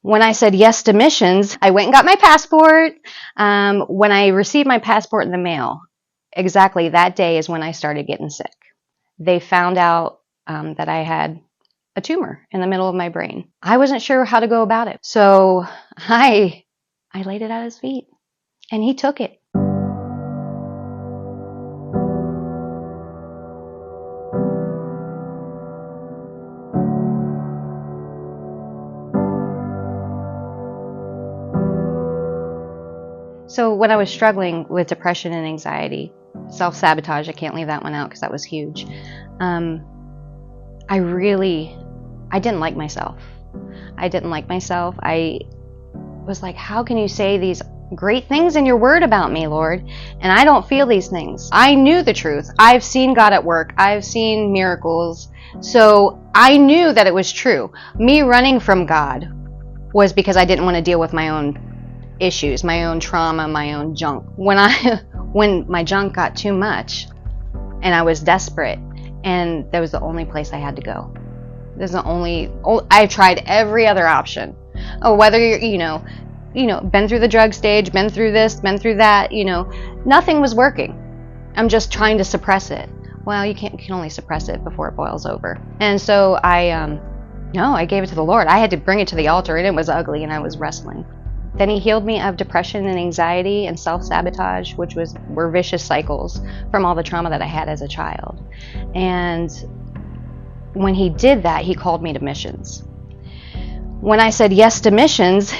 When I said yes to missions, I went and got my passport. When I received my passport in the mail, exactly that day is when I started getting sick. They found out that I had a tumor in the middle of my brain. I wasn't sure how to go about it. So I laid it at his feet and he took it. So when I was struggling with depression and anxiety, self-sabotage, I can't leave that one out because that was huge. I didn't like myself. I was like, how can you say these great things in your word about me, Lord? And I don't feel these things. I knew the truth. I've seen God at work. I've seen miracles. So I knew that it was true. Me running from God was because I didn't want to deal with my own issues, my own trauma, my own junk. When my junk got too much and I was desperate, and that was the only place I had to go. I tried every other option. Oh, whether you're, been through the drug stage, been through this, been through that, nothing was working. I'm just trying to suppress it. Well, you can only suppress it before it boils over. And so I gave it to the Lord. I had to bring it to the altar, and it was ugly, and I was wrestling. Then he healed me of depression and anxiety and self-sabotage, which were vicious cycles from all the trauma that I had as a child. And when he did that, he called me to missions. When I said yes to missions,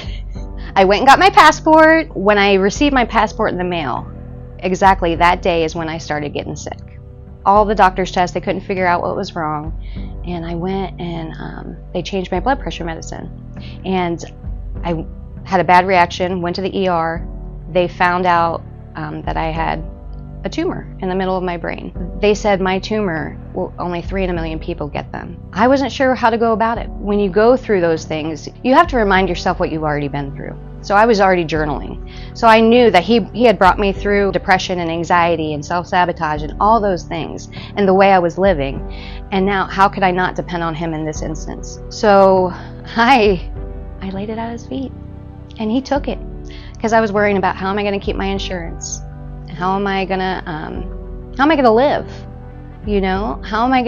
I went and got my passport. When I received my passport in the mail, exactly that day is when I started getting sick. All the doctor's tests, they couldn't figure out what was wrong. And I went and they changed my blood pressure medicine. And I had a bad reaction, went to the ER. They found out that I had a tumor in the middle of my brain. They said my tumor, only 3 in a million people get them. I wasn't sure how to go about it. When you go through those things, you have to remind yourself what you've already been through. So I was already journaling. So I knew that he had brought me through depression and anxiety and self-sabotage and all those things and the way I was living. And now how could I not depend on him in this instance? So I laid it at his feet. And he took it because I was worrying about how am I going to keep my insurance? How am I going to live? Am I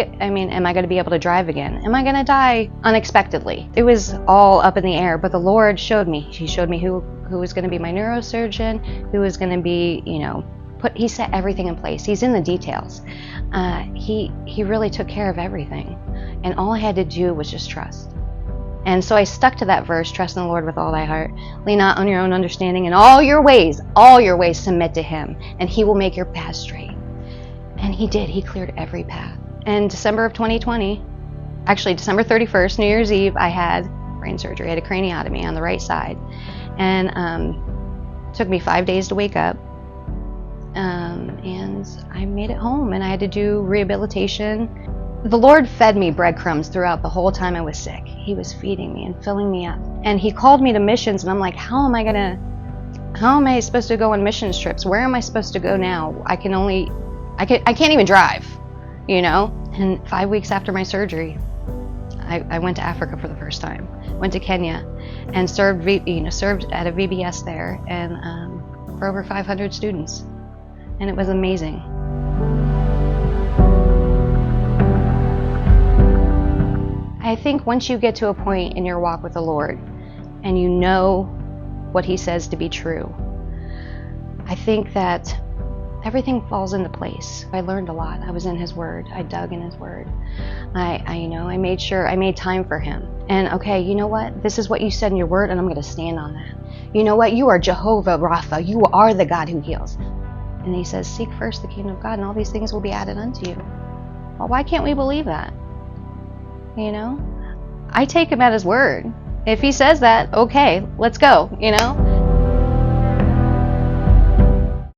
going to be able to drive again? Am I going to die unexpectedly? It was all up in the air, but the Lord showed me. He showed me who was going to be my neurosurgeon, who was going to be, he set everything in place. He's in the details. He really took care of everything. And all I had to do was just trust. And so I stuck to that verse, trust in the Lord with all thy heart. Lean not on your own understanding. In all your ways submit to him, and he will make your path straight. And he did. He cleared every path. And December of 2020, actually December 31st, New Year's Eve, I had brain surgery. I had a craniotomy on the right side. And it took me 5 days to wake up. And I made it home, and I had to do rehabilitation. The Lord fed me breadcrumbs throughout the whole time I was sick. He was feeding me and filling me up. And he called me to missions, and I'm like, how am I supposed to go on missions trips? Where am I supposed to go now? I can't even drive, And 5 weeks after my surgery, I went to Africa for the first time. Went to Kenya and served at a VBS there, and for over 500 students. And it was amazing. I think once you get to a point in your walk with the Lord and you know what he says to be true, I think that everything falls into place. I learned a lot. I was in his word. I dug in his word. I made time for him. And okay, you know what? This is what you said in your word, and I'm going to stand on that. You know what? You are Jehovah Rapha. You are the God who heals. And he says, seek first the kingdom of God, and all these things will be added unto you. Well, why can't we believe that? I take him at his word. If he says that, okay, let's go,